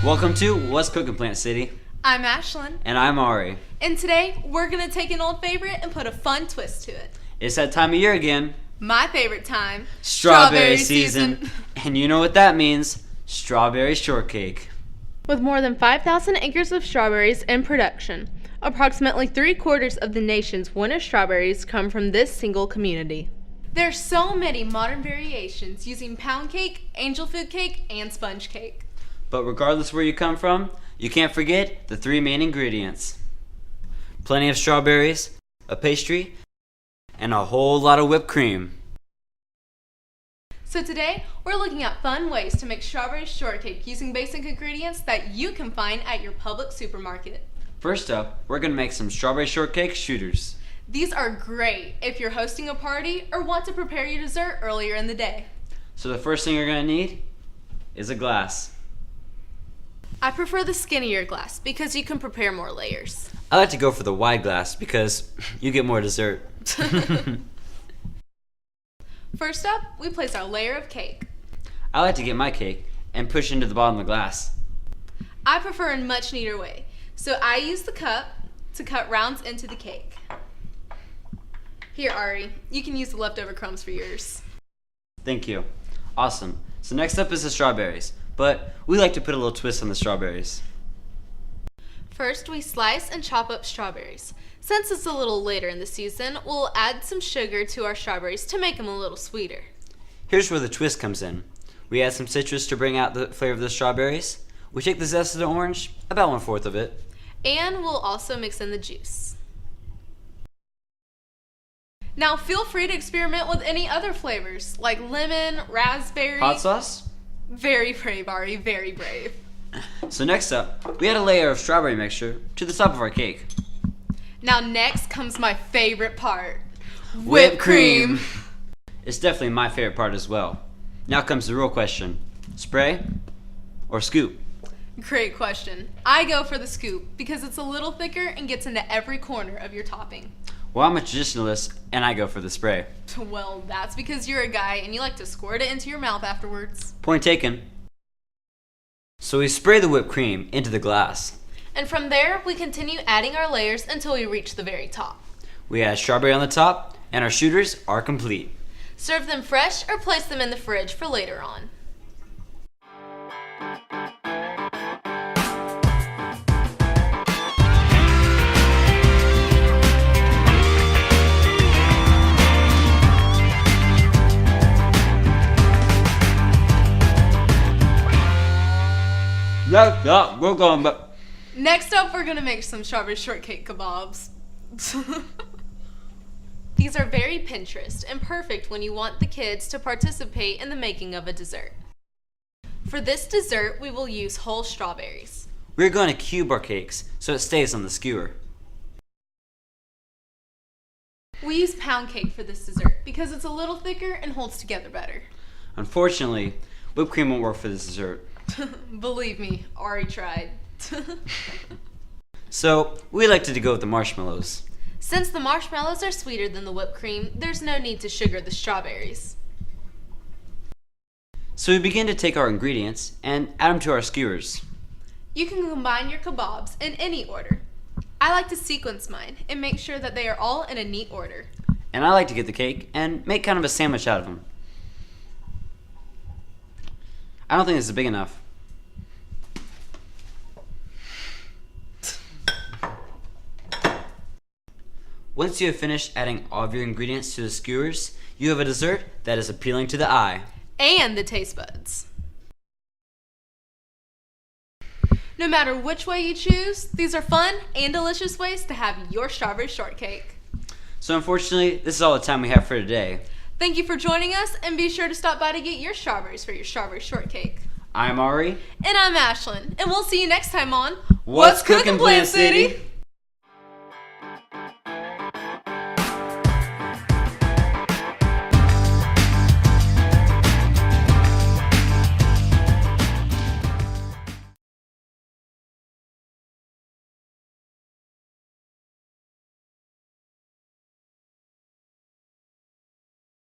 Welcome to What's Cooking Plant City. I'm Ashlyn. And I'm Arie. And today, we're going to take an old favorite and put a fun twist to it. It's that time of year again. My favorite time. Strawberry season. And you know what that means. Strawberry shortcake. With more than 5,000 acres of strawberries in production, approximately 3/4 of the nation's winter strawberries come from this single community. There's so many modern variations using pound cake, angel food cake, and sponge cake. But regardless where you come from, you can't forget the three main ingredients. Plenty of strawberries, a pastry, and a whole lot of whipped cream. So today, we're looking at fun ways to make strawberry shortcake using basic ingredients that you can find at your public supermarket. First up, we're going to make some strawberry shortcake shooters. These are great if you're hosting a party or want to prepare your dessert earlier in the day. So the first thing you're going to need is a glass. I prefer the skinnier glass because you can prepare more layers. I like to go for the wide glass because you get more dessert. First up, we place our layer of cake. I like to get my cake and push into the bottom of the glass. I prefer a much neater way, so I use the cup to cut rounds into the cake. Here, Arie, you can use the leftover crumbs for yours. Thank you. Awesome. So next up is the strawberries, but we like to put a little twist on the strawberries. First, we slice and chop up strawberries. Since it's a little later in the season, we'll add some sugar to our strawberries to make them a little sweeter. Here's where the twist comes in. We add some citrus to bring out the flavor of the strawberries. We take the zest of the orange, about 1/4 of it. And we'll also mix in the juice. Now feel free to experiment with any other flavors, like lemon, raspberry. Hot sauce? Very brave, Arie, very brave. So next up, we add a layer of strawberry mixture to the top of our cake. Now next comes my favorite part. Whipped cream. It's definitely my favorite part as well. Now comes the real question. Spray or scoop? Great question. I go for the scoop because it's a little thicker and gets into every corner of your topping. Well, I'm a traditionalist and I go for the spray. Well, that's because you're a guy and you like to squirt it into your mouth afterwards. Point taken. So we spray the whipped cream into the glass. And from there, we continue adding our layers until we reach the very top. We add strawberry on the top and our shooters are complete. Serve them fresh or place them in the fridge for later on. Yeah, we're going, but Next up, we're gonna make some strawberry shortcake kebabs. These are very Pinterest and perfect when you want the kids to participate in the making of a dessert. For this dessert, we will use whole strawberries. we're going to cube our cakes so it stays on the skewer. We use pound cake for this dessert because it's a little thicker and holds together better. Unfortunately, whipped cream won't work for this dessert. Believe me, Arie tried. So we elected to go with the marshmallows. Since the marshmallows are sweeter than the whipped cream, there's no need to sugar the strawberries. So we begin to take our ingredients and add them to our skewers. You can combine your kebabs in any order. I like to sequence mine and make sure that they are all in a neat order. And I like to get the cake and make kind of a sandwich out of them. I don't think this is big enough. Once you have finished adding all of your ingredients to the skewers, you have a dessert that is appealing to the eye. And the taste buds. No matter which way you choose, these are fun and delicious ways to have your strawberry shortcake. So unfortunately, this is all the time we have for today. Thank you for joining us, and be sure to stop by to get your strawberries for your strawberry shortcake. I'm Arie. And I'm Ashlyn, and we'll see you next time on What's Cooking, Plant City?